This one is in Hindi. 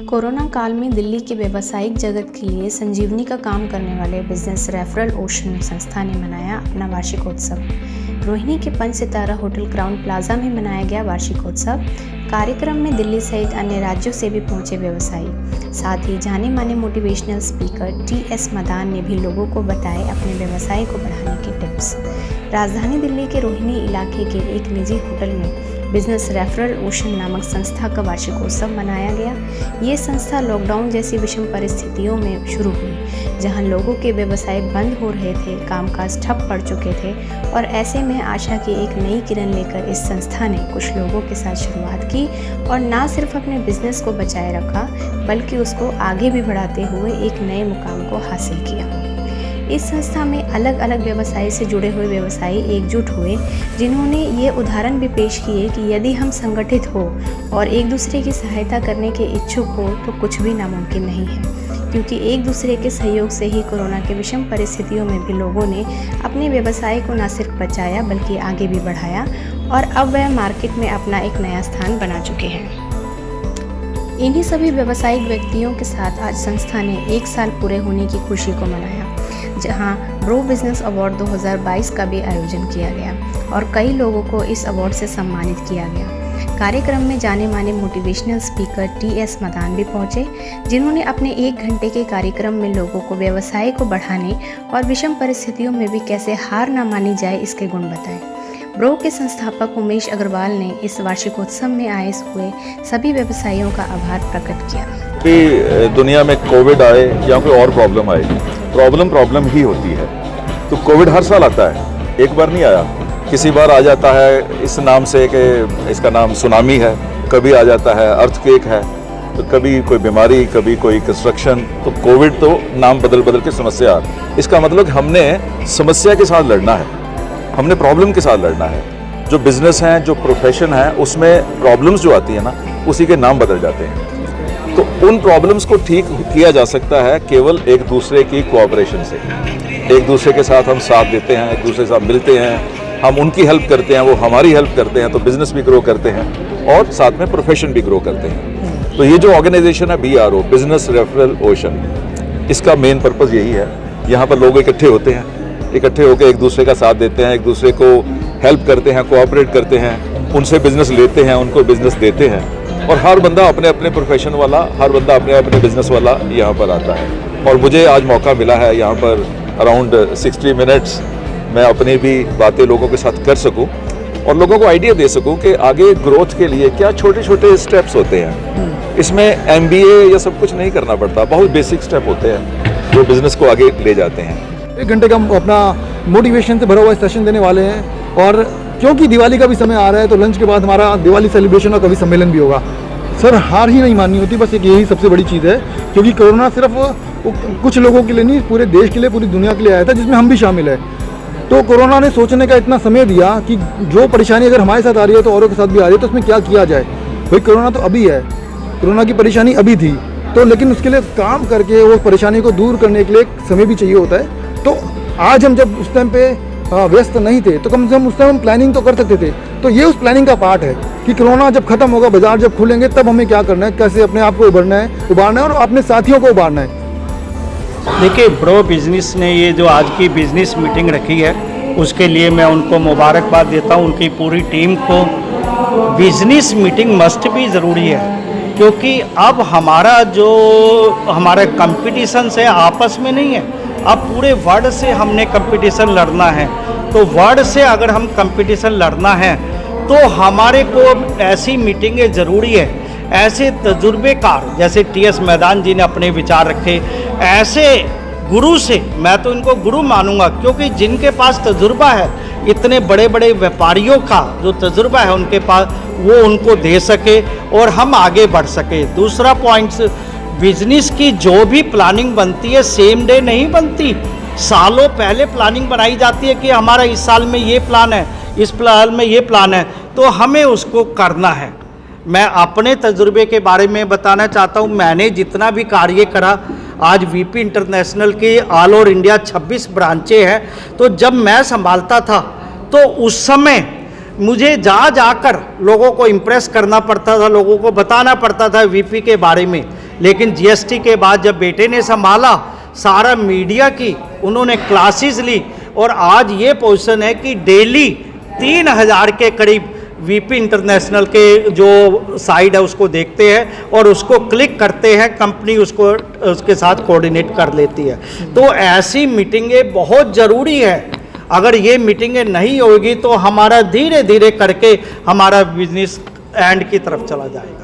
कोरोना काल में दिल्ली के व्यावसायिक जगत के लिए संजीवनी का काम करने वाले बिजनेस रेफरल ओशन संस्था ने मनाया अपना वार्षिकोत्सव। रोहिणी के 5 सितारा होटल क्राउन प्लाजा में मनाया गया वार्षिकोत्सव कार्यक्रम में दिल्ली सहित अन्य राज्यों से भी पहुंचे व्यवसायी। साथ ही जाने माने मोटिवेशनल स्पीकर टी.एस. मदान ने भी लोगों को बताए अपने व्यवसाय को बढ़ाने के टिप्स। राजधानी दिल्ली के रोहिणी इलाके के एक निजी होटल में बिजनेस रेफरल ओशन नामक संस्था का वार्षिकोत्सव मनाया गया। ये संस्था लॉकडाउन जैसी विषम परिस्थितियों में शुरू हुई, जहां लोगों के व्यवसाय बंद हो रहे थे, कामकाज ठप पड़ चुके थे और ऐसे में आशा की एक नई किरण लेकर इस संस्था ने कुछ लोगों के साथ शुरुआत की और न सिर्फ अपने बिजनेस को बचाए रखा बल्कि उसको आगे भी बढ़ाते हुए एक नए मुकाम को हासिल किया। इस संस्था में अलग अलग व्यवसाय से जुड़े हुए व्यवसायी एकजुट हुए, जिन्होंने ये उदाहरण भी पेश किए कि यदि हम संगठित हो और एक दूसरे की सहायता करने के इच्छुक हो तो कुछ भी नामुमकिन नहीं है, क्योंकि एक दूसरे के सहयोग से ही कोरोना के विषम परिस्थितियों में भी लोगों ने अपने व्यवसाय को न सिर्फ बचाया बल्कि आगे भी बढ़ाया और अब वह मार्केट में अपना एक नया स्थान बना चुके हैं। इन्हीं सभी व्यावसायिक व्यक्तियों के साथ आज संस्था ने 1 साल पूरे होने की खुशी को मनाया, जहां ब्रो बिजनेस अवार्ड 2022 का भी आयोजन किया गया और कई लोगों को इस अवार्ड से सम्मानित किया गया। कार्यक्रम में जाने माने मोटिवेशनल स्पीकर टी.एस. मदान भी पहुंचे, जिन्होंने अपने 1 घंटे के कार्यक्रम में लोगों को व्यवसाय को बढ़ाने और विषम परिस्थितियों में भी कैसे हार न मानी जाए इसके गुण बताए। ब्रो के संस्थापक उमेश अग्रवाल ने इस वार्षिकोत्सव में आए हुए सभी व्यवसायियों का आभार प्रकट किया। कि दुनिया में कोविड आए या कोई और प्रॉब्लम आए, प्रॉब्लम ही होती है। तो कोविड हर साल आता है, एक बार नहीं आया। किसी बार आ जाता है इस नाम से कि इसका नाम सुनामी है, कभी आ जाता है अर्थक्वेक है, तो कभी कोई बीमारी, कभी कोई कंस्ट्रक्शन। तो कोविड तो नाम बदल के समस्या। इसका मतलब हमने समस्या के साथ लड़ना है, हमने प्रॉब्लम के साथ लड़ना है। जो बिजनेस हैं, जो प्रोफेशन है, उसमें प्रॉब्लम्स जो आती है ना, उसी के नाम बदल जाते हैं। तो उन प्रॉब्लम्स को ठीक किया जा सकता है केवल एक दूसरे की कोऑपरेशन से। एक दूसरे के साथ हम साथ देते हैं, एक दूसरे के साथ मिलते हैं, हम उनकी हेल्प करते हैं, वो हमारी हेल्प करते हैं, तो बिजनेस भी ग्रो करते हैं और साथ में प्रोफेशन भी ग्रो करते हैं। तो ये जो ऑर्गेनाइजेशन है BRO, बिजनेस रेफरल ओशन, इसका मेन पर्पज़ यही है। यहाँ पर लोग इकट्ठे होते हैं, इकट्ठे होकर एक दूसरे का साथ देते हैं, एक दूसरे को हेल्प करते हैं, कोऑपरेट करते हैं, उनसे बिजनेस लेते हैं, उनको बिजनेस देते हैं और हर बंदा अपने अपने प्रोफेशन वाला, हर बंदा अपने अपने बिजनेस वाला यहाँ पर आता है। और मुझे आज मौका मिला है यहाँ पर अराउंड 60 मिनट्स मैं अपनी भी बातें लोगों के साथ कर सकूँ और लोगों को आइडिया दे सकूँ कि आगे ग्रोथ के लिए क्या छोटे छोटे स्टेप्स होते हैं। इसमें MBA या सब कुछ नहीं करना पड़ता, बहुत बेसिक स्टेप होते हैं जो बिजनेस को आगे ले जाते हैं। 1 घंटे का अपना मोटिवेशन से भरा हुआ सेशन देने वाले हैं और क्योंकि दिवाली का भी समय आ रहा है तो लंच के बाद हमारा दिवाली सेलिब्रेशन और कवि सम्मेलन भी होगा। सर, हार ही नहीं माननी होती, बस एक यही सबसे बड़ी चीज़ है, क्योंकि कोरोना सिर्फ कुछ लोगों के लिए नहीं, पूरे देश के लिए, पूरी दुनिया के लिए आया था, जिसमें हम भी शामिल है। तो कोरोना ने सोचने का इतना समय दिया कि जो परेशानी अगर हमारे साथ आ रही है तो औरों के साथ भी आ रही है, तो उसमें क्या किया जाए। भाई कोरोना तो अभी है, कोरोना की परेशानी अभी थी, तो लेकिन उसके लिए काम करके वो परेशानी को दूर करने के लिए समय भी चाहिए होता है। तो आज हम जब उस टाइम पे व्यस्त नहीं थे तो कम से कम उस टाइम हम प्लानिंग तो कर सकते थे। तो ये उस प्लानिंग का पार्ट है कि कोरोना जब खत्म होगा, बाजार जब खुलेंगे, तब हमें क्या करना है, कैसे अपने आप को उभारना है और अपने साथियों को उभारना है। देखिए, ब्रो बिजनेस ने ये जो आज की बिजनेस मीटिंग रखी है उसके लिए मैं उनको मुबारकबाद देता हूँ, उनकी पूरी टीम को। बिजनेस मीटिंग मस्ट भी ज़रूरी है, क्योंकि अब हमारा कंपटीशन से आपस में नहीं है, अब पूरे वर्ल्ड से हमने कंपटीशन लड़ना है। तो वर्ल्ड से अगर हम कंपटीशन लड़ना है तो हमारे को ऐसी मीटिंगें ज़रूरी है। ऐसे तजुर्बेकार जैसे टी.एस. मैदान जी ने अपने विचार रखे, ऐसे गुरु से, मैं तो इनको गुरु मानूंगा, क्योंकि जिनके पास तजुर्बा है, इतने बड़े बड़े व्यापारियों का जो तजुर्बा है उनके पास, वो उनको दे सके और हम आगे बढ़ सके। दूसरा पॉइंट्स, बिजनेस की जो भी प्लानिंग बनती है सेम डे नहीं बनती, सालों पहले प्लानिंग बनाई जाती है कि हमारा इस साल में ये प्लान है, इस साल में ये प्लान है, तो हमें उसको करना है। मैं अपने तजुर्बे के बारे में बताना चाहता हूँ। मैंने जितना भी कार्य करा, आज VP इंटरनेशनल की ऑल ओवर इंडिया 26 ब्रांचें हैं, तो जब मैं संभालता था तो उस समय मुझे जाकर लोगों को इम्प्रेस करना पड़ता था, लोगों को बताना पड़ता था VP के बारे में। लेकिन जीएसटी के बाद जब बेटे ने संभाला, सारा मीडिया की उन्होंने क्लासेस ली और आज ये पोजीशन है कि डेली 3000 के करीब वीपी इंटरनेशनल के जो साइट है उसको देखते हैं और उसको क्लिक करते हैं, कंपनी उसको उसके साथ कोऑर्डिनेट कर लेती है। तो ऐसी मीटिंगें बहुत ज़रूरी है। अगर ये मीटिंगें नहीं होगी तो हमारा धीरे धीरे करके हमारा बिजनेस एंड की तरफ चला जाएगा।